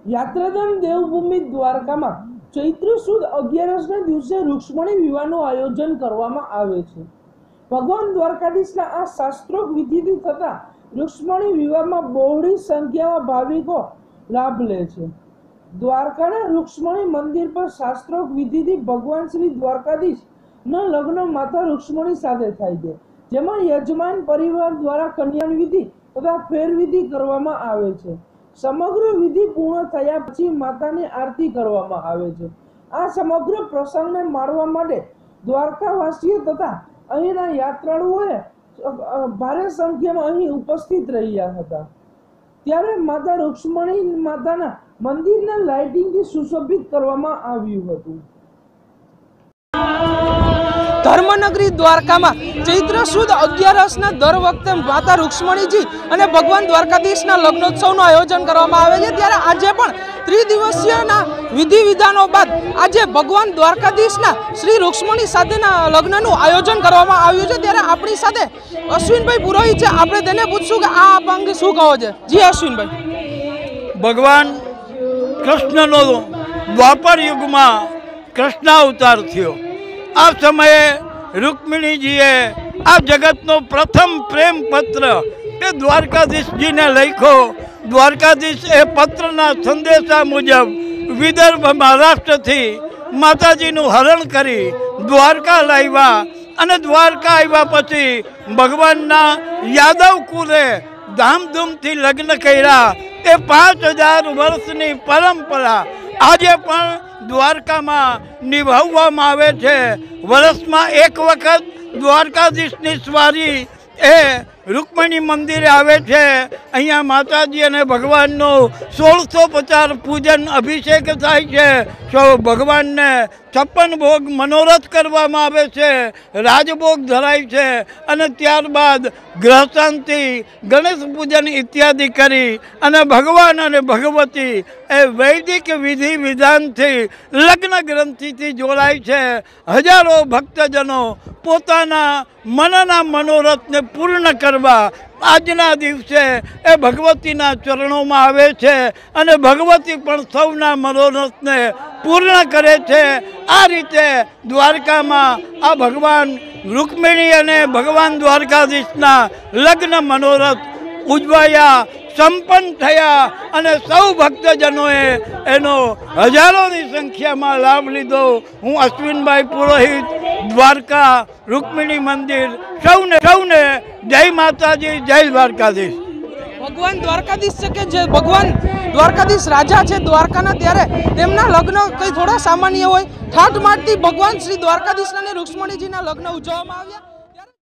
યાત્રાધામ દેવભૂમિ દ્વારકામાં ચૈત્ર સુદ 11ના દિવસે રૂક્ષ્મણી વિવાહનું આયોજન કરવામાં આવે છે। ભગવાન દ્વારકાધીશના આ શાસ્ત્રોક્ત વિધિથી થતા રૂક્ષ્મણી વિવાહમાં બહોળી સંખ્યામાં ભાવિકો લાભ લે છે। દ્વારકાના રૂક્ષ્મણી મંદિર પર શાસ્ત્રોક્ત વિધિથી ભગવાન શ્રી દ્વારકાધીશના લગ્ન માતા રૂક્ષ્મણી સાથે થાય છે, જેમાં યજમાન પરિવાર દ્વારા કન્યાદાન વિધિ તથા ફેરવિધિ કરવામાં આવે છે। સમગ્ર વિધિ પૂર્ણ થયા પછી માતાની આરતી કરવામાં આવે છે। આ સમગ્ર પ્રસંગને માણવા માટે દ્વારકાવાસીઓ તથા અહીંના યાત્રાળુઓએ ભારે સંખ્યામાં અહીં ઉપસ્થિત રહ્યા હતા। ત્યારે માતા રૂક્ષ્મણી માતાના મંદિરના લાઇટિંગથી સુશોભિત કરવામાં આવ્યું હતું। ધર્મનગરી દ્વારકામાં ચૈત્ર સુદ 11ના દર વખતે માતા રૂક્ષ્મણીજી અને ભગવાન દ્વારકાધીશના લગ્નોત્સવનું આયોજન કરવામાં આવે છે। ત્યારે આજે પણ ત્રિદિવસીયના વિધિ વિધાનો બાદ આજે ભગવાન દ્વારકાધીશના શ્રી રૂક્ષ્મણી સાથેના લગ્નનું આયોજન કરવામાં આવ્યું છે। ત્યારે આપણી સાથે અશ્વિનભાઈ પુરોહિત છે, આપણે તેને પૂછશું કે આ અંગે શું કહો છે। જી અશ્વિનભાઈ। ભગવાન કૃષ્ણનો દ્વાપર યુગમાં કૃષ્ણ અવતાર થયો। આ સમયે રૂક્મિણીજીએ આ જગતનો પ્રથમ પ્રેમ પત્ર એ દ્વારકાધીશજીને લખ્યો। દ્વારકાધીશ એ પત્રના સંદેશા મુજબ વિદર્ભ મહારાષ્ટ્રથી માતાજીનું હરણ કરી દ્વારકા લાવ્યા અને દ્વારકા આવ્યા પછી ભગવાનના યાદવ કુલે ધામધૂમથી લગ્ન કર્યા। એ 5000 વર્ષની પરંપરા આજે પણ દ્વારકામાં નિભાવવામાં આવે છે। વર્ષમાં એક વખત દ્વારકાધીશની સ્વારી એ રૂક્મિણી મંદિરે આવે છે। અહીંયા માતાજી અને ભગવાનનો 1650 પૂજન અભિષેક થાય છે। ભગવાનને 56 ભોગ મનોરથ કરવામાં આવે છે, રાજભોગ ધરાય છે અને ત્યારબાદ ગ્રહ શાંતિ, ગણેશ પૂજન ઇત્યાદિ કરી અને ભગવાન અને ભગવતી એ વૈદિક વિધિ વિધાનથી લગ્ન ગ્રંથિથી જોડાય છે। હજારો ભક્તજનો પોતાના મનના મનોરથને પૂર્ણ કરવા આજના દિવસે એ ભગવતીના ચરણોમાં આવે છે અને ભગવતી પણ સૌના મનોરથને પૂર્ણ કરે છે। આ રીતે દ્વારકામાં આ ભગવાન રૂક્મિણી અને ભગવાન દ્વારકાધીશના લગ્ન મનોરથ ઉજવાયા, સંપન્ન થયા અને સૌ ભક્તજનોએ એનો હજારોની સંખ્યામાં લાભ લીધો। હું અશ્વિનભાઈ પુરોહિત, દ્વારકા રૂક્મિણી મંદિર, સૌને જય માતાજી, જય દ્વારકાધીશ। ભગવાન દ્વારકાધીશ છે કે જે ભગવાન દ્વારકાધીશ રાજા છે દ્વારકાના, ત્યારે તેમના લગ્ન કંઈ થોડા સામાન્ય હોય। ઠાઠ માઠથી ભગવાન શ્રી દ્વારકાધીશ અને રૂક્ષ્મણીજીના લગ્ન ઉજવવામાં આવ્યા।